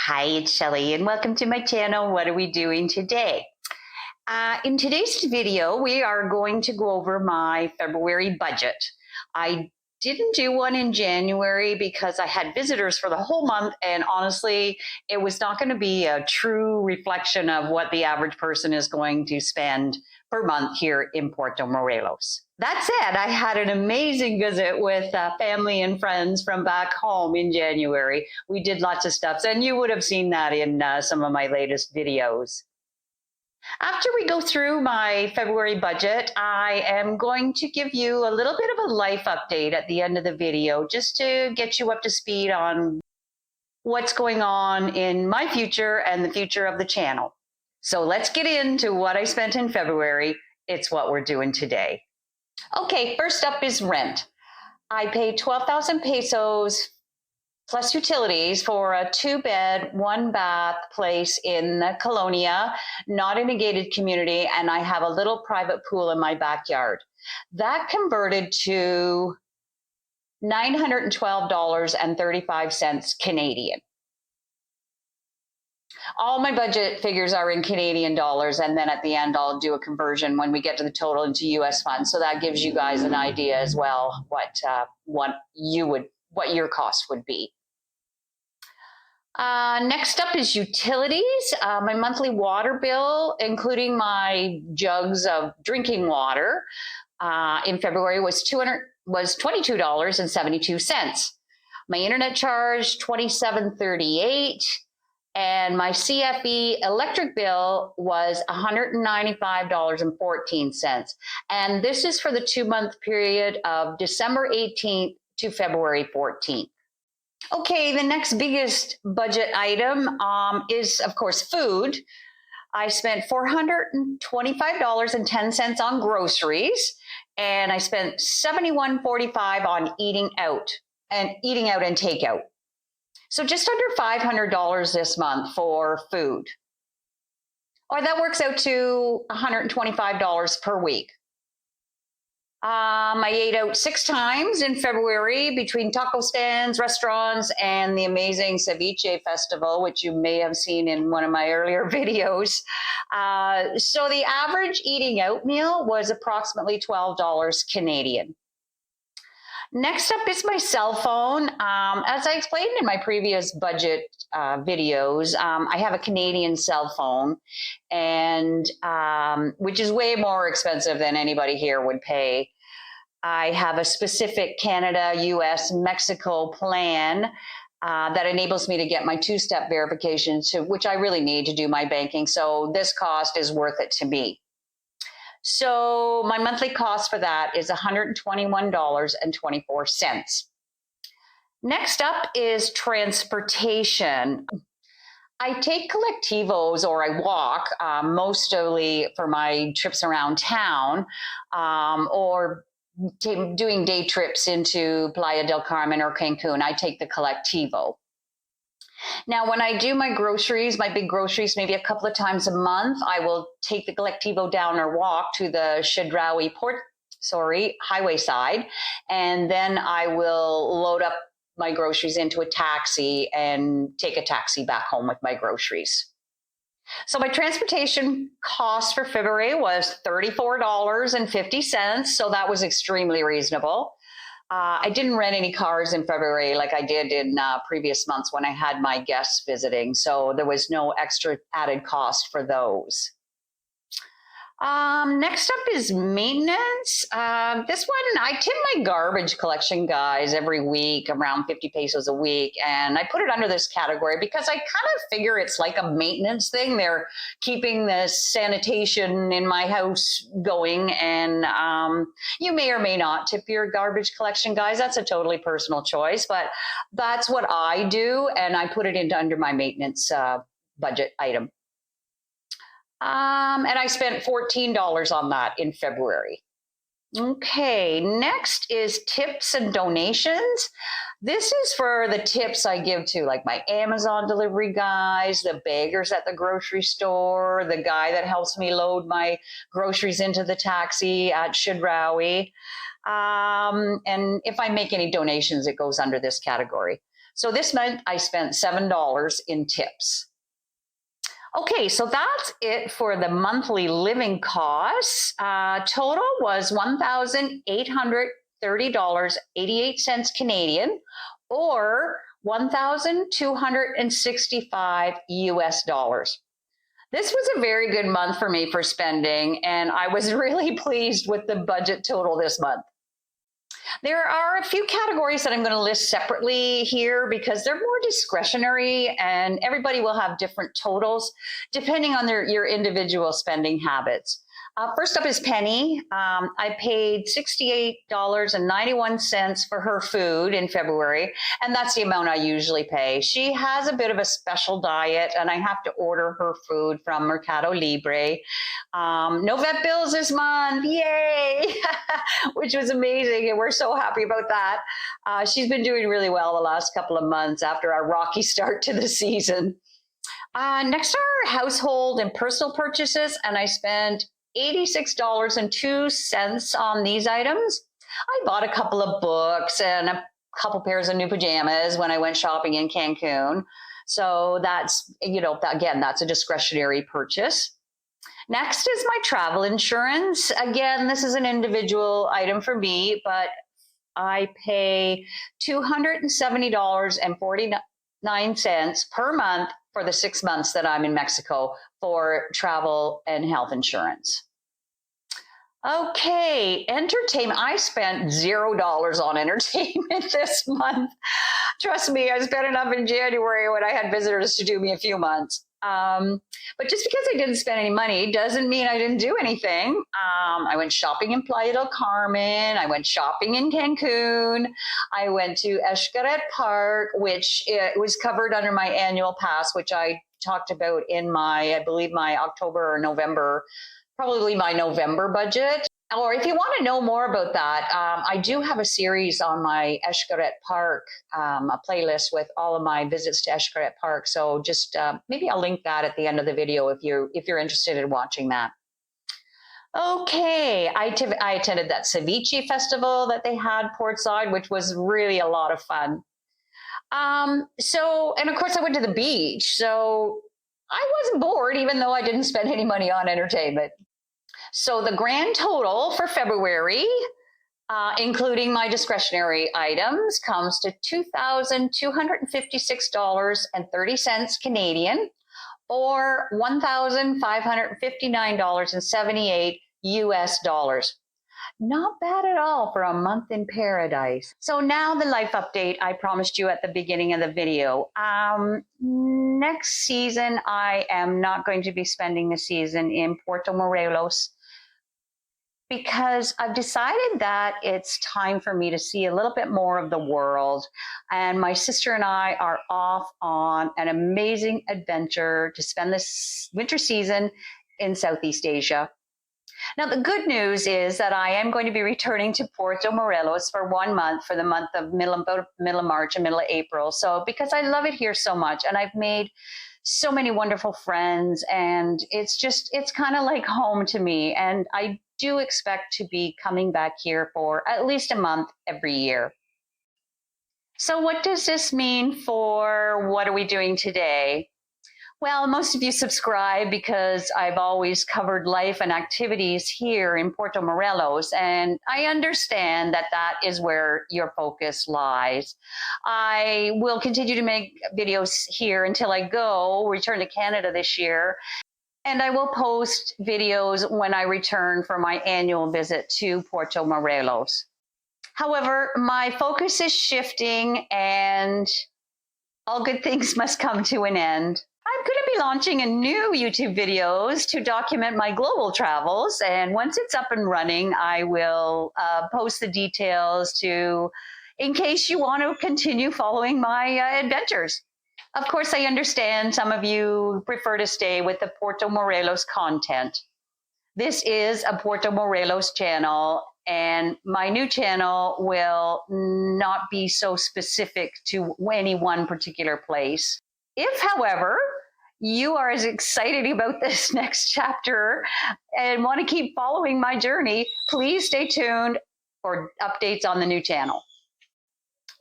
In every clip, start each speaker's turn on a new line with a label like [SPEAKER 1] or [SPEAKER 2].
[SPEAKER 1] Hi, it's Shelly, and welcome to my channel. What are we doing today? In today's video, we are going to go over my February budget. I didn't do one in January because I had visitors for the whole month, and honestly, it was not going to be a true reflection of what the average person is going to spend per month here in Puerto Morelos. That said, I had an amazing visit with family and friends from back home in January. We did lots of stuff, and you would have seen that in some of my latest videos. After we go through my February budget, I am going to give you a little bit of a life update at the end of the video, just to get you up to speed on what's going on in my future and the future of the channel. So let's get into what I spent in February. It's what we're doing today. Okay, first up is rent. I paid 12,000 pesos plus utilities for a 2-bed, 1-bath place in the Colonia, not in a gated community, and I have a little private pool in my backyard. That converted to $912.35 Canadian. All my budget figures are in Canadian dollars, and then at the end I'll do a conversion when we get to the total into US funds. So that gives you guys an idea as well what your cost would be. Next up is utilities. My monthly water bill, including my jugs of drinking water, in February was $22.72. My internet charge $27.38, and my CFE electric bill was $195.14. And this is for the 2-month period of December 18th to February 14th. Okay, the next biggest budget item is, of course, food. I spent $425.10 on groceries, and I spent $71.45 on eating out and takeout. So just under $500 this month for food. Or that works out to $125 per week. I ate out 6 times in February between taco stands, restaurants, and the amazing ceviche festival, which you may have seen in one of my earlier videos. So the average eating out meal was approximately $12 Canadian. Next up is my cell phone. As I explained in my previous budget videos, I have a Canadian cell phone, and which is way more expensive than anybody here would pay. I have a specific Canada, US, Mexico plan that enables me to get my 2-step verification, which I really need to do my banking. So this cost is worth it to me. So my monthly cost for that is $121.24. Next up is transportation. I take collectivos, or I walk, mostly for my trips around town, or doing day trips into Playa del Carmen or Cancun. I take the collectivo. Now, when I do my groceries, my big groceries, maybe a couple of times a month, I will take the collectivo down or walk to the Chedraui highway side, and then I will load up my groceries into a taxi and take a taxi back home with my groceries. So my transportation cost for February was $34.50, so that was extremely reasonable. I didn't rent any cars in February like I did in previous months when I had my guests visiting, so there was no extra added cost for those. Next up is maintenance. This one, I tip my garbage collection guys every week, around 50 pesos a week, and I put it under this category because I kind of figure it's like a maintenance thing. They're keeping the sanitation in my house going, and you may or may not tip your garbage collection guys. That's a totally personal choice, but that's what I do, and I put it under my maintenance budget item. And I spent $14 on that in February. Okay, next is tips and donations. This is for the tips I give to like my Amazon delivery guys, the baggers at the grocery store, the guy that helps me load my groceries into the taxi at Chedraui. And if I make any donations, it goes under this category. So this month I spent $7 in tips. Okay, so that's it for the monthly living costs. Total was $1,830.88 Canadian, or 1,265 US dollars. This was a very good month for me for spending, and I was really pleased with the budget total this month. There are a few categories that I'm going to list separately here because they're more discretionary and everybody will have different totals depending on your individual spending habits. First up is Penny. I paid $68.91 for her food in February, and that's the amount I usually pay. She has a bit of a special diet, and I have to order her food from Mercado Libre. No vet bills this month, yay! Which was amazing, and we're so happy about that. She's been doing really well the last couple of months after our rocky start to the season. Next are household and personal purchases, and I spent $86.02 on these items. I bought a couple of books and a couple pairs of new pajamas when I went shopping in Cancun. So that's, again, that's a discretionary purchase. Next is my travel insurance. Again, this is an individual item for me, but I pay $270.49 per month for the 6 months that I'm in Mexico for travel and health insurance. Okay, entertainment. I spent $0 on entertainment this month. Trust me, I spent enough in January when I had visitors to do me a few months. But just because I didn't spend any money doesn't mean I didn't do anything. I went shopping in Playa del Carmen. I went shopping in Cancun. I went to Xcaret Park, which was covered under my annual pass, which I talked about in I believe my October or November, probably my November budget. Or if you want to know more about that, I do have a series on my Xcaret Park, a playlist with all of my visits to Xcaret Park. So just maybe I'll link that at the end of the video if you're interested in watching that. Okay, I attended that ceviche festival that they had portside, which was really a lot of fun. And of course I went to the beach, so I wasn't bored even though I didn't spend any money on entertainment. So the grand total for February, including my discretionary items, comes to $2,256.30 Canadian, or $1,559.78 US dollars. Not bad at all for a month in paradise. So now the life update I promised you at the beginning of the video. Next season, I am not going to be spending the season in Puerto Morelos because I've decided that it's time for me to see a little bit more of the world. And my sister and I are off on an amazing adventure to spend this winter season in Southeast Asia. Now, the good news is that I am going to be returning to Puerto Morelos for 1 month, for the month of middle of March and middle of April. So because I love it here so much, and I've made so many wonderful friends, and it's kind of like home to me. And I do expect to be coming back here for at least a month every year. So what does this mean for what are we doing today? Well, most of you subscribe because I've always covered life and activities here in Puerto Morelos, and I understand that that is where your focus lies. I will continue to make videos here until I return to Canada this year, and I will post videos when I return for my annual visit to Puerto Morelos. However, my focus is shifting, and all good things must come to an end. I'm going to be launching a new YouTube videos to document my global travels, and once it's up and running, I will post the details in case you want to continue following my adventures. Of course, I understand some of you prefer to stay with the Puerto Morelos content. This is a Puerto Morelos channel, and my new channel will not be so specific to any one particular place. If, however, you are as excited about this next chapter and want to keep following my journey, please stay tuned for updates on the new channel.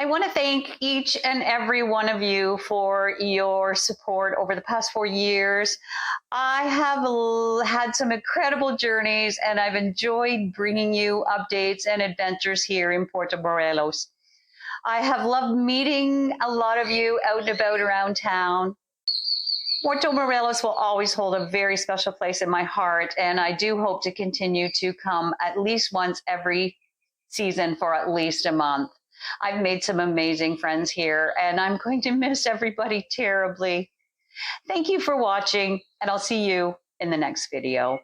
[SPEAKER 1] I want to thank each and every one of you for your support over the past 4 years. I have had some incredible journeys and I've enjoyed bringing you updates and adventures here in Puerto Morelos. I have loved meeting a lot of you out and about around town. Puerto Morelos will always hold a very special place in my heart, and I do hope to continue to come at least once every season for at least a month. I've made some amazing friends here, and I'm going to miss everybody terribly. Thank you for watching, and I'll see you in the next video.